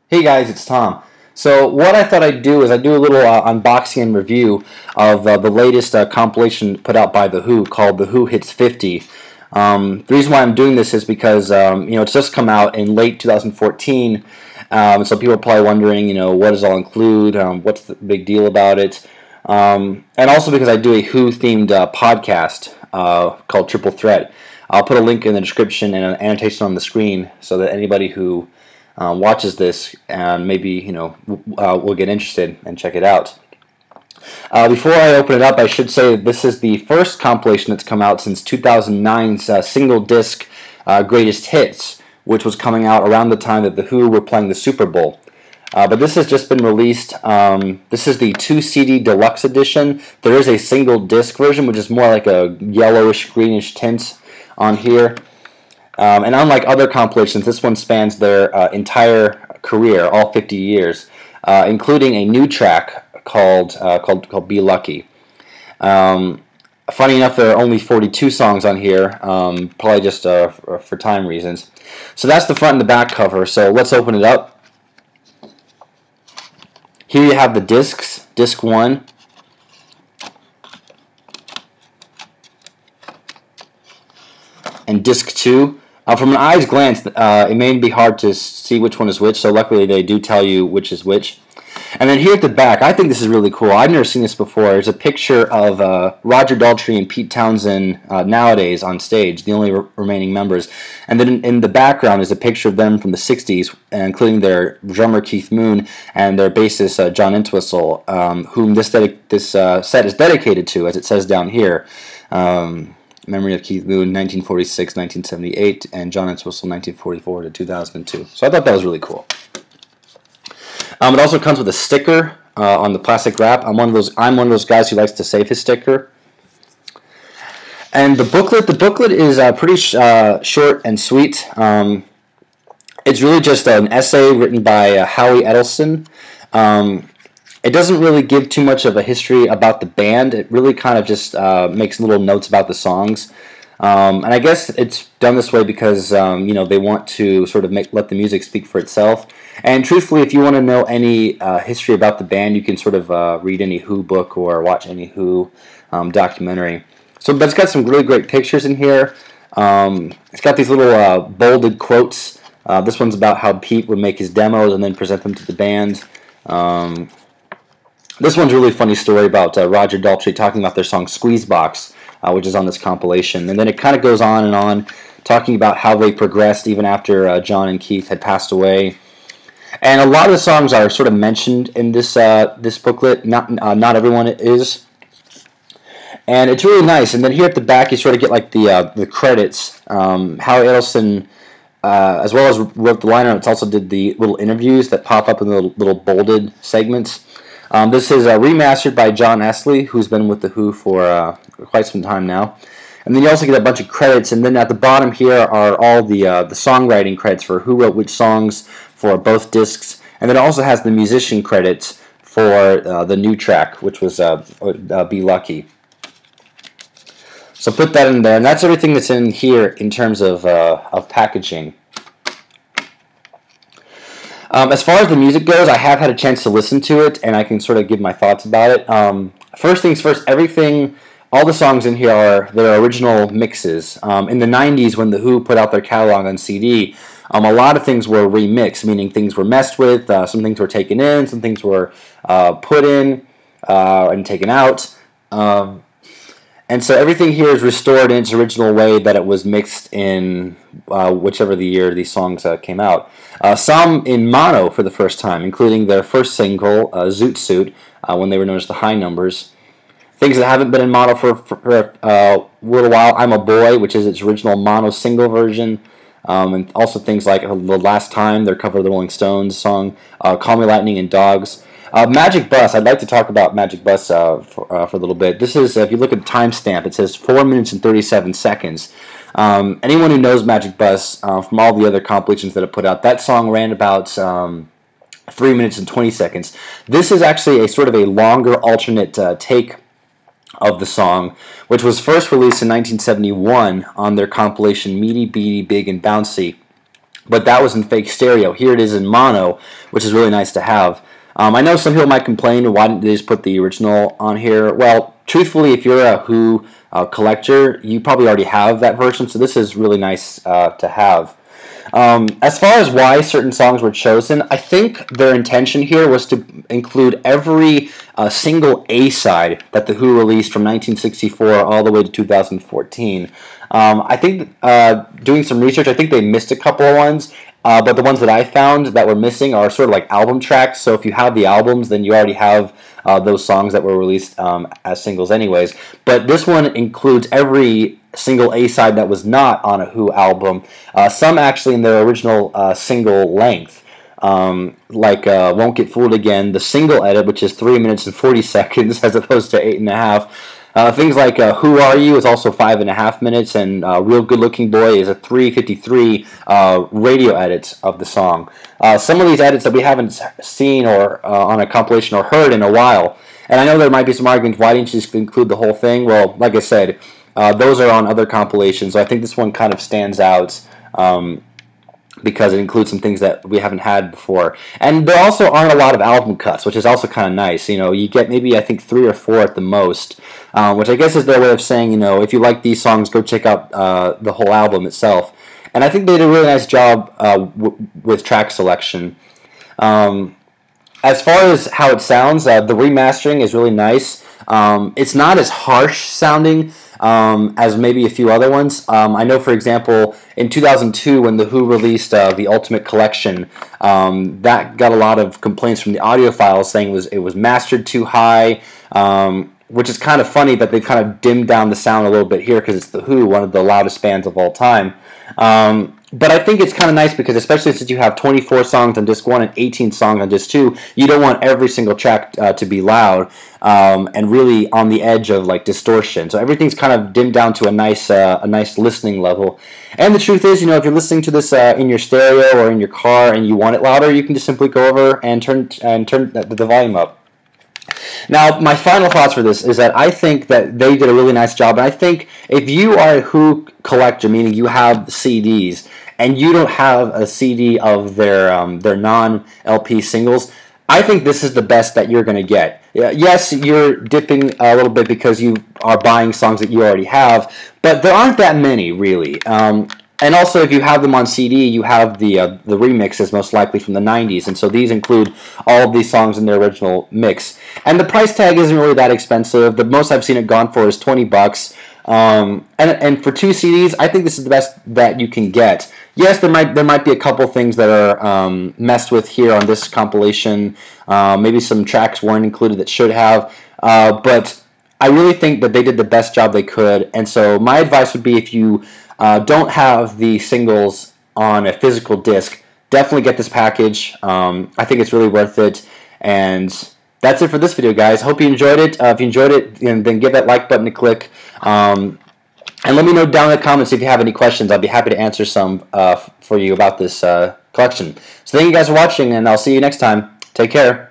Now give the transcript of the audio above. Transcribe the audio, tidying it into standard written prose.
Hey guys, it's Tom. So what I thought I'd do is I'd do a little unboxing and review of the latest compilation put out by The Who called The Who Hits 50. The reason why I'm doing this is because it's just come out in late 2014, so people are probably wondering, what does it all include? What's the big deal about it? And also because I do a Who-themed podcast called Triple Threat. I'll put a link in the description and an annotation on the screen so that anybody who watches this and maybe will get interested and check it out. Before I open it up, I should say that this is the first compilation that's come out since 2009's single disc Greatest Hits, which was coming out around the time that The Who were playing the Super Bowl. But this has just been released. This is the 2 CD Deluxe edition. There is a single disc version, which is more like a yellowish, greenish tint on here. And unlike other compilations, this one spans their entire career, all 50 years, including a new track called Be Lucky. Funny enough, there are only 42 songs on here, probably just for time reasons. So that's the front and the back cover. So let's open it up. Here you have the discs, disc 1. And disc 2. From an eye's glance, it may be hard to see which one is which, so luckily they do tell you which is which. And then here at the back, I think this is really cool. I've never seen this before. There's a picture of Roger Daltrey and Pete Townsend nowadays on stage, the only remaining members. And then in the background is a picture of them from the 60s, including their drummer Keith Moon and their bassist John Entwistle, whom this set is dedicated to, as it says down here. Memory of Keith Moon, 1946, 1978, and John Entwistle, 1944 to 2002. So I thought that was really cool. It also comes with a sticker on the plastic wrap. I'm one of those guys who likes to save his sticker. And the booklet is pretty short and sweet. It's really just an essay written by Howie Edelson. It doesn't really give too much of a history about the band. It really kind of just makes little notes about the songs. And I guess it's done this way because they want to sort of let the music speak for itself. And truthfully, if you want to know any history about the band, you can sort of read any Who book or watch any Who documentary. But it's got some really great pictures in here. It's got these little bolded quotes. This one's about how Pete would make his demos and then present them to the band. This one's a really funny story about Roger Daltrey talking about their song Squeezebox, which is on this compilation. And then it kind of goes on and on, talking about how they progressed even after John and Keith had passed away. And a lot of the songs are sort of mentioned in this booklet. Not everyone is. And it's really nice. And then here at the back, you sort of get like the credits. Howie Edelson, as well as wrote the liner notes, also did the little interviews that pop up in the little bolded segments. This is remastered by John Astley, who's been with The Who for quite some time now. And then you also get a bunch of credits, and then at the bottom here are all the songwriting credits for who wrote which songs for both discs. And then it also has the musician credits for the new track, which was Be Lucky. So put that in there, and that's everything that's in here in terms of packaging. As far as the music goes, I have had a chance to listen to it, and I can sort of give my thoughts about it. First things first, all the songs in here are their original mixes. In the 90s, when The Who put out their catalog on CD, a lot of things were remixed, meaning things were messed with, some things were taken in, some things were put in and taken out. And so everything here is restored in its original way that it was mixed in whichever the year these songs came out. Some in mono for the first time, including their first single, Zoot Suit, when they were known as the High Numbers. Things that haven't been in mono for a little while, I'm a Boy, which is its original mono single version. And also things like The Last Time, their cover of the Rolling Stones song, Call Me Lightning and Dogs. Magic Bus, I'd like to talk about Magic Bus for a little bit. This is, if you look at the timestamp, it says 4 minutes and 37 seconds. Anyone who knows Magic Bus from all the other compilations that it put out, that song ran about 3 minutes and 20 seconds. This is actually a sort of a longer alternate take of the song, which was first released in 1971 on their compilation Meaty, Beady, Big, and Bouncy. but that was in fake stereo. Here it is in mono, which is really nice to have. I know some people might complain, why didn't they just put the original on here? Well, truthfully, if you're a Who collector, you probably already have that version, so this is really nice to have. As far as why certain songs were chosen, I think their intention here was to include every single A-side that the Who released from 1964 all the way to 2014. I think doing some research, I think they missed a couple of ones, but the ones that I found that were missing are sort of like album tracks. So if you have the albums, then you already have those songs that were released as singles anyways. But this one includes every single A-side that was not on a Who album, some actually in their original single length. Like Won't Get Fooled Again, the single edit, which is 3 minutes and 40 seconds as opposed to 8.5. Things like Who Are You is also 5.5 minutes, and Real Good Looking Boy is a 3:53 radio edit of the song. Some of these edits that we haven't seen or on a compilation or heard in a while. And I know there might be some arguments, why didn't you just include the whole thing? Well, like I said, those are on other compilations, so I think this one kind of stands out because it includes some things that we haven't had before. And there also aren't a lot of album cuts, which is also kind of nice. You know, you get maybe, I think, 3 or 4 at the most, which I guess is their way of saying, you know, if you like these songs, go check out the whole album itself. And I think they did a really nice job with track selection. As far as how it sounds, the remastering is really nice. It's not as harsh sounding as maybe a few other ones. I know, for example, in 2002 when the Who released the Ultimate Collection, that got a lot of complaints from the audiophiles saying it was mastered too high, which is kind of funny that they've kind of dimmed down the sound a little bit here because it's the Who, one of the loudest bands of all time. But I think it's kind of nice because, especially since you have 24 songs on disc 1 and 18 songs on disc 2, you don't want every single track to be loud and really on the edge of like distortion. So everything's kind of dimmed down to a nice listening level. And the truth is, you know, if you're listening to this in your stereo or in your car and you want it louder, you can just simply go over and turn the volume up. Now, my final thoughts for this is that I think that they did a really nice job, and I think if you are a Who collector, meaning you have CDs, and you don't have a CD of their non-LP singles, I think this is the best that you're going to get. Yes, you're dipping a little bit because you are buying songs that you already have, but there aren't that many, really. And also, if you have them on CD, you have the remixes, most likely from the 90s, and so these include all of these songs in their original mix. And the price tag isn't really that expensive. The most I've seen it gone for is $20. And for 2 CDs, I think this is the best that you can get. Yes, there might be a couple things that are messed with here on this compilation. Maybe some tracks weren't included that should have, but I really think that they did the best job they could. And so my advice would be, if you don't have the singles on a physical disc, definitely get this package. I think it's really worth it. And that's it for this video, guys. Hope you enjoyed it. If you enjoyed it, then give that like button a click. And let me know down in the comments if you have any questions. I'll be happy to answer some for you about this collection. So thank you guys for watching, and I'll see you next time. Take care.